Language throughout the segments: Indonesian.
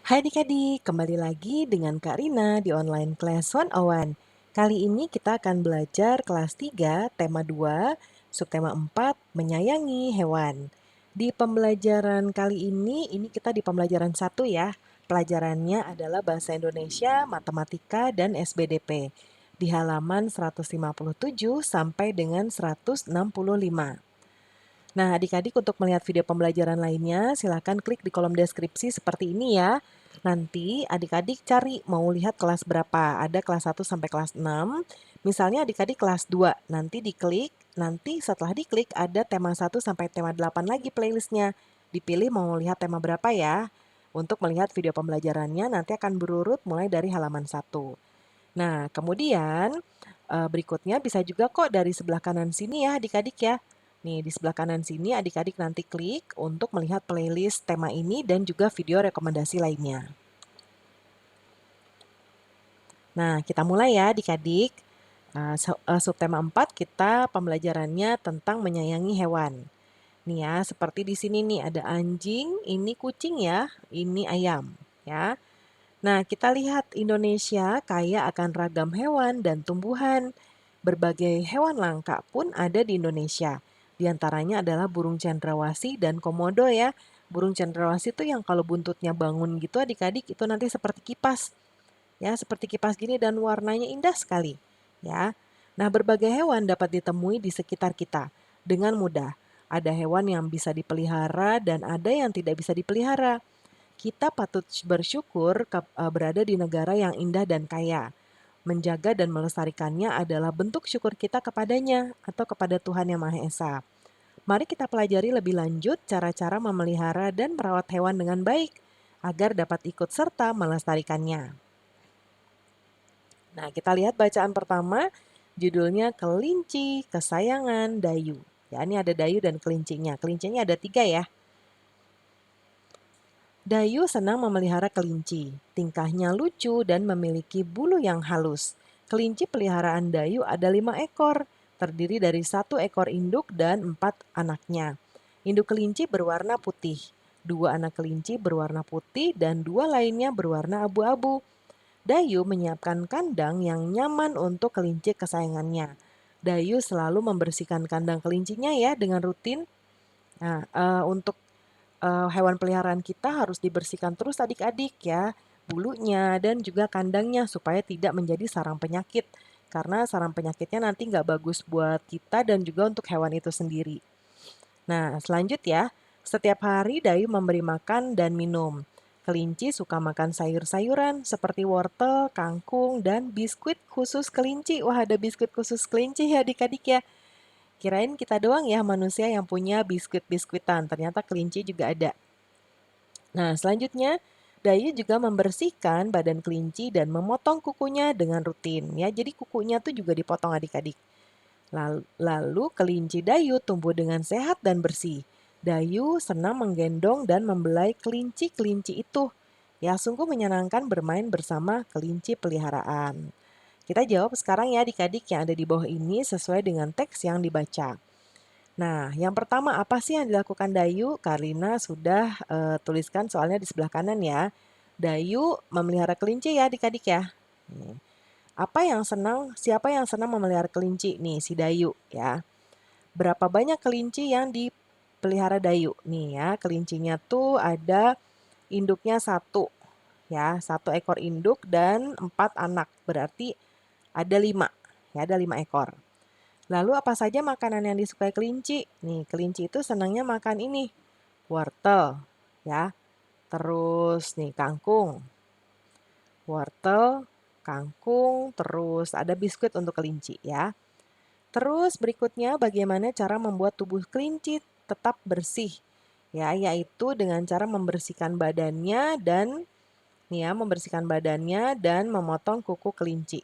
Hai adik-adik, kembali lagi dengan Kak Rina di online class 101. Kali ini kita akan belajar kelas 3, tema 2, subtema 4, menyayangi hewan. Di pembelajaran kali ini kita di pembelajaran 1 ya. Pelajarannya adalah Bahasa Indonesia, Matematika, dan SBDP. Di halaman 157 sampai dengan 165. Nah, adik-adik untuk melihat video pembelajaran lainnya, silakan klik di kolom deskripsi seperti ini ya. Nanti adik-adik cari mau lihat kelas berapa. Ada kelas 1 sampai kelas 6. Misalnya adik-adik kelas 2, nanti diklik. Nanti setelah diklik ada tema 1 sampai tema 8 lagi playlistnya. Dipilih mau lihat tema berapa ya. Untuk melihat video pembelajarannya nanti akan berurut mulai dari halaman 1. Nah, kemudian berikutnya bisa juga kok dari sebelah kanan sini ya adik-adik ya. Nih, di sebelah kanan sini adik-adik nanti klik untuk melihat playlist tema ini dan juga video rekomendasi lainnya. Nah, kita mulai ya adik-adik. Subtema 4 kita pembelajarannya tentang menyayangi hewan. Nih ya, seperti di sini nih ada anjing, ini kucing ya, ini ayam ya. Nah, kita lihat Indonesia kaya akan ragam hewan dan tumbuhan. Berbagai hewan langka pun ada di Indonesia. Di antaranya adalah burung cendrawasih dan komodo ya. Burung cendrawasih itu yang kalau buntutnya bangun gitu adik-adik itu nanti seperti kipas. Ya, seperti kipas gini dan warnanya indah sekali. Ya. Nah, berbagai hewan dapat ditemui di sekitar kita dengan mudah. Ada hewan yang bisa dipelihara dan ada yang tidak bisa dipelihara. Kita patut bersyukur berada di negara yang indah dan kaya. Menjaga dan melestarikannya adalah bentuk syukur kita kepadanya atau kepada Tuhan Yang Maha Esa. Mari kita pelajari lebih lanjut cara-cara memelihara dan merawat hewan dengan baik agar dapat ikut serta melestarikannya. Nah, kita lihat bacaan pertama, judulnya Kelinci Kesayangan Dayu. Ya, ini ada Dayu dan kelincinya. Kelincinya ada 3 ya. Dayu senang memelihara kelinci. Tingkahnya lucu dan memiliki bulu yang halus. Kelinci peliharaan Dayu ada 5 ekor, terdiri dari 1 ekor induk dan 4 anaknya. Induk kelinci berwarna putih, 2 anak kelinci berwarna putih dan 2 lainnya berwarna abu-abu. Dayu menyiapkan kandang yang nyaman untuk kelinci kesayangannya. Dayu selalu membersihkan kandang kelincinya ya dengan rutin. Nah, untuk hewan peliharaan kita harus dibersihkan terus adik-adik ya, bulunya dan juga kandangnya supaya tidak menjadi sarang penyakit. Karena sarang penyakitnya nanti nggak bagus buat kita dan juga untuk hewan itu sendiri. Nah, selanjut ya, setiap hari Dayu memberi makan dan minum. Kelinci suka makan sayur-sayuran seperti wortel, kangkung, dan biskuit khusus kelinci. Wah, ada biskuit khusus kelinci ya adik-adik ya. Kirain kita doang ya manusia yang punya biskuit-biskuitan, ternyata kelinci juga ada. Nah, selanjutnya Dayu juga membersihkan badan kelinci dan memotong kukunya dengan rutin ya. Jadi kukunya tuh juga dipotong adik-adik. Lalu kelinci Dayu tumbuh dengan sehat dan bersih. Dayu senang menggendong dan membelai kelinci-kelinci itu. Ya, sungguh menyenangkan bermain bersama kelinci peliharaan. Kita jawab sekarang ya adik-adik yang ada di bawah ini sesuai dengan teks yang dibaca. Nah, yang pertama apa sih yang dilakukan Dayu? Karina sudah tuliskan soalnya di sebelah kanan ya. Dayu memelihara kelinci ya adik-adik ya. Nih. Siapa yang senang memelihara kelinci? Nih, si Dayu ya. Berapa banyak kelinci yang dipelihara Dayu? Nih ya, kelincinya tuh ada induknya 1 ya, 1 ekor induk dan 4 anak. Berarti ada 5 ya, ada 5 ekor. Lalu apa saja makanan yang disukai kelinci? Nih, kelinci itu senangnya makan ini, wortel, ya. Terus nih kangkung, wortel, kangkung, terus ada biskuit untuk kelinci ya. Terus berikutnya bagaimana cara membuat tubuh kelinci tetap bersih? Ya, yaitu dengan cara membersihkan badannya dan nih ya, membersihkan badannya dan memotong kuku kelinci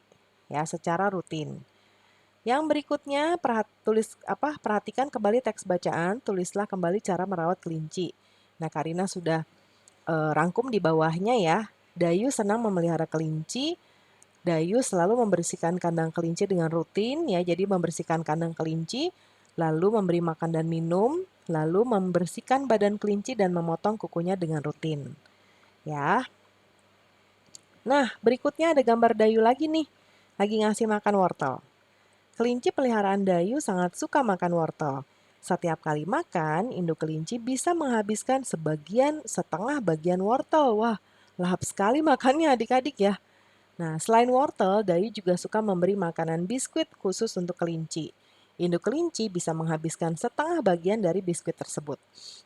ya secara rutin. Yang berikutnya perhatikan kembali teks bacaan, tulislah kembali cara merawat kelinci. Nah, Karina sudah rangkum di bawahnya ya. Dayu senang memelihara kelinci. Dayu selalu membersihkan kandang kelinci dengan rutin ya. Jadi membersihkan kandang kelinci, lalu memberi makan dan minum, lalu membersihkan badan kelinci dan memotong kukunya dengan rutin. Ya. Nah, berikutnya ada gambar Dayu lagi nih, lagi ngasih makan wortel. Kelinci peliharaan Dayu sangat suka makan wortel. Setiap kali makan, induk kelinci bisa menghabiskan setengah bagian wortel. Wah, lahap sekali makannya adik-adik ya. Nah, selain wortel, Dayu juga suka memberi makanan biskuit khusus untuk kelinci. Induk kelinci bisa menghabiskan setengah bagian dari biskuit tersebut.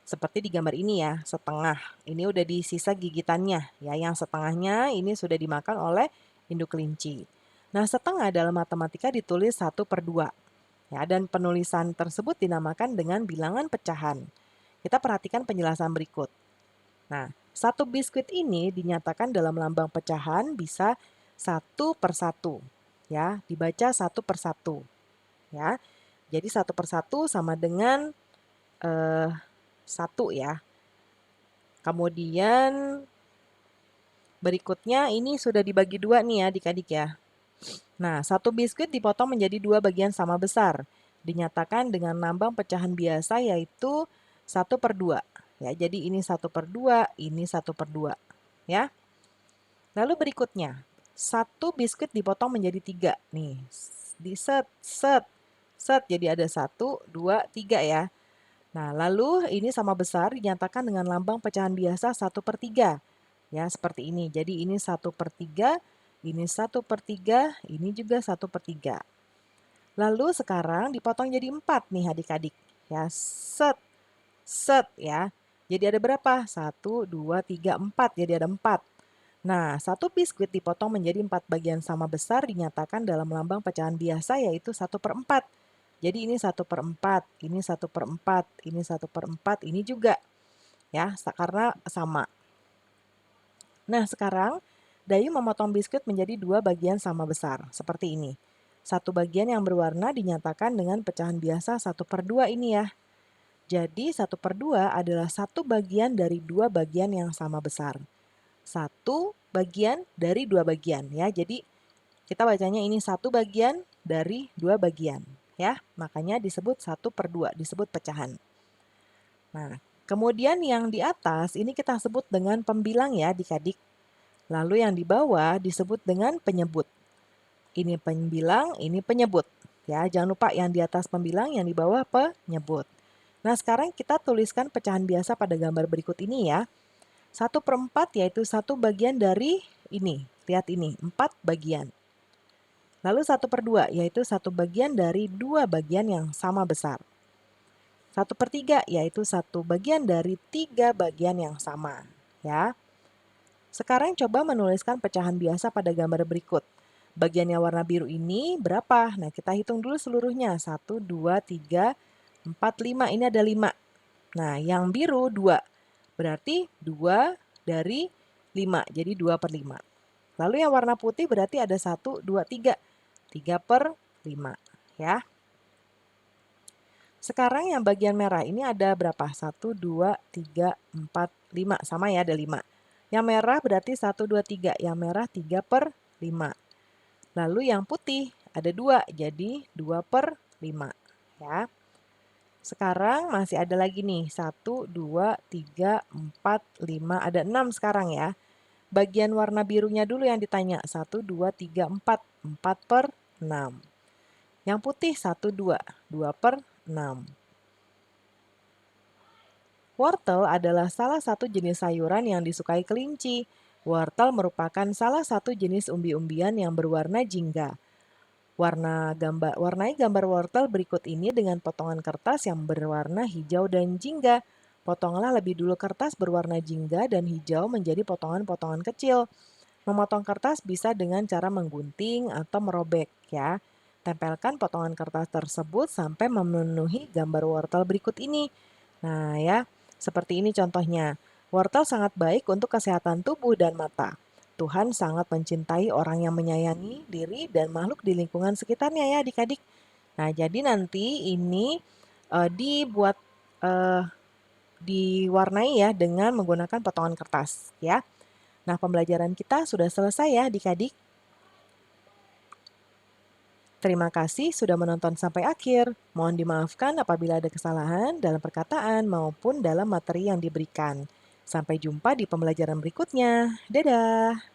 Seperti di gambar ini ya, setengah. Ini udah di sisa gigitannya. Ya, yang setengahnya ini sudah dimakan oleh induk kelinci. Nah, setengah dalam matematika ditulis 1/2. Ya, dan penulisan tersebut dinamakan dengan bilangan pecahan. Kita perhatikan penjelasan berikut. Nah, satu biskuit ini dinyatakan dalam lambang pecahan bisa 1/1. Ya, dibaca 1/1. Ya, jadi 1/1 sama dengan 1 ya. Kemudian berikutnya ini sudah dibagi 2 nih ya adik-adik ya. Nah, satu biskuit dipotong menjadi 2 bagian sama besar. Dinyatakan dengan lambang pecahan biasa yaitu 1/2. Ya, jadi ini 1/2, ini 1/2. Ya. Lalu berikutnya, satu biskuit dipotong menjadi 3. Nih, di set, set, set. Jadi ada 1, 2, 3 ya. Nah, lalu ini sama besar dinyatakan dengan lambang pecahan biasa 1/3. Ya, seperti ini. Jadi ini 1/3, ini 1/3, ini juga 1/3. Lalu sekarang dipotong jadi 4 nih adik-adik. Ya, set, set ya. Jadi ada berapa? 1, 2, 3, 4. Jadi ada 4. Nah, satu biskuit dipotong menjadi 4 bagian sama besar dinyatakan dalam lambang pecahan biasa yaitu 1/4. Jadi ini 1/4, ini 1/4, ini 1/4, ini juga ya, karena sama. Nah, sekarang Dayu memotong biskuit menjadi 2 bagian sama besar, seperti ini. Satu bagian yang berwarna dinyatakan dengan pecahan biasa 1/2 ini ya. Jadi 1/2 adalah satu bagian dari 2 bagian yang sama besar. Satu bagian dari 2 bagian ya. Jadi kita bacanya ini satu bagian dari 2 bagian ya. Makanya disebut 1/2, disebut pecahan. Nah, kemudian yang di atas ini kita sebut dengan pembilang ya adik-adik. Lalu yang di bawah disebut dengan penyebut. Ini pembilang, ini penyebut. Ya, jangan lupa yang di atas pembilang, yang di bawah penyebut. Nah, sekarang kita tuliskan pecahan biasa pada gambar berikut ini ya. 1/4 yaitu satu bagian dari ini. Lihat ini, 4 bagian. Lalu 1/2 yaitu satu bagian dari 2 bagian yang sama besar. 1/3 yaitu satu bagian dari 3 bagian yang sama. Ya. Sekarang coba menuliskan pecahan biasa pada gambar berikut. Bagian yang warna biru ini berapa? Nah, kita hitung dulu seluruhnya. 1, 2, 3, 4, 5. Ini ada 5. Nah, yang biru 2. Berarti 2 dari 5. Jadi 2/5. Lalu yang warna putih berarti ada 1, 2, 3. 3/5. Ya. Sekarang yang bagian merah ini ada berapa? 1, 2, 3, 4, 5. Sama ya, ada 5. Yang merah berarti 1, 2, 3. Yang merah 3/5. Lalu yang putih ada 2, jadi 2/5. Ya. Sekarang masih ada lagi nih, 1, 2, 3, 4, 5, ada 6 sekarang ya. Bagian warna birunya dulu yang ditanya, 1, 2, 3, 4, 4/6. Yang putih 1, 2, 2/6. Wortel adalah salah satu jenis sayuran yang disukai kelinci. Wortel merupakan salah satu jenis umbi-umbian yang berwarna jingga. Warnai gambar wortel berikut ini dengan potongan kertas yang berwarna hijau dan jingga. Potonglah lebih dulu kertas berwarna jingga dan hijau menjadi potongan-potongan kecil. Memotong kertas bisa dengan cara menggunting atau merobek ya. Tempelkan potongan kertas tersebut sampai memenuhi gambar wortel berikut ini. Nah ya, seperti ini contohnya. Wortel sangat baik untuk kesehatan tubuh dan mata. Tuhan sangat mencintai orang yang menyayangi diri dan makhluk di lingkungan sekitarnya ya adik-adik. Nah, jadi nanti ini dibuat diwarnai ya dengan menggunakan potongan kertas ya. Nah, pembelajaran kita sudah selesai ya adik-adik. Terima kasih sudah menonton sampai akhir. Mohon dimaafkan apabila ada kesalahan dalam perkataan maupun dalam materi yang diberikan. Sampai jumpa di pembelajaran berikutnya. Dadah!